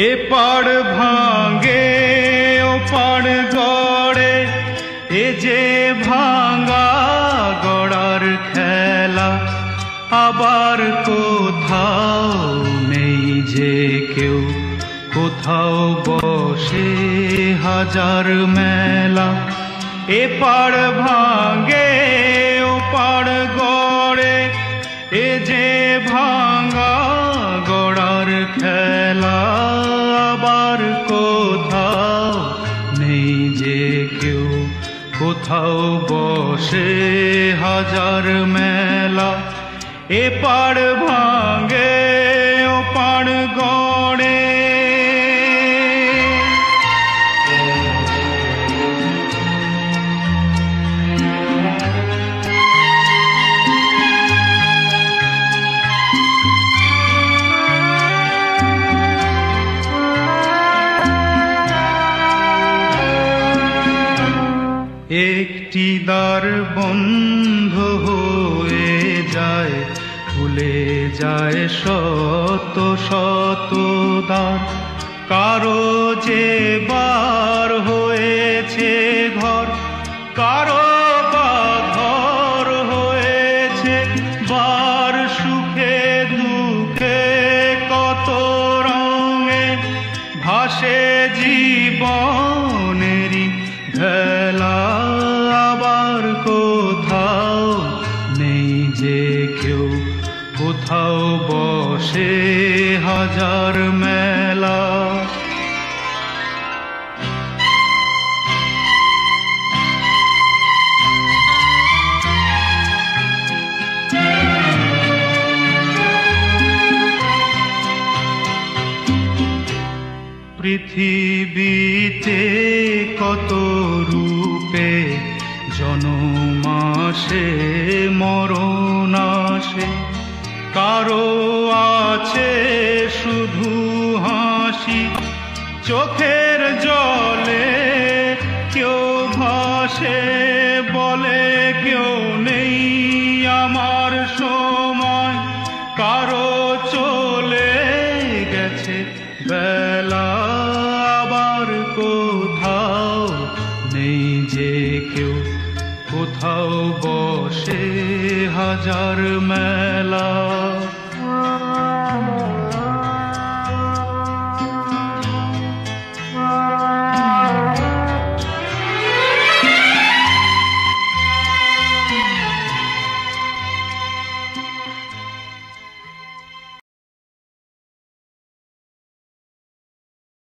এ পাড় ভাঙে ও পাড় গড়ে, এ যে ভাঙা গড়ার খেলা। আবার কোথাও নেই যে কেউ, কোথাও বসে হাজার মেলা। এ পাড় ভাঙে ও পাড় গড়ে, এ যে ভাঙা গড়ার খেলা। আবার কোথাও নেই যে কেউ, কোথাও বসে হাজার মেলা। এ পাড় ভাঙে ও পাড় গড়ে। একটি দ্বার বন্ধ হয়ে যায়, খুলে যায় শত শত দ্বার। কারো যে বার হয়েছে ঘর, কারো বা ঘর হয়েছে বার। সুখে দুঃখে কত রঙে ভাসে জীবনেরই ভেলা। আবার কোথাও নেই যে কেউ, কোথাও বসে হাজার মেলা। পৃথিবীতে কত রূপে জনম আসে মরণ আসে। কারো আছে শুধু হাসি, চোখের জলে কেউ ভাসে। বলে কেউ নেই আমার সময়, কারো চলে গেছে বেলা। আবার কোথাও নেই যে কেউ, কোথাও বসে হাজার মেলা।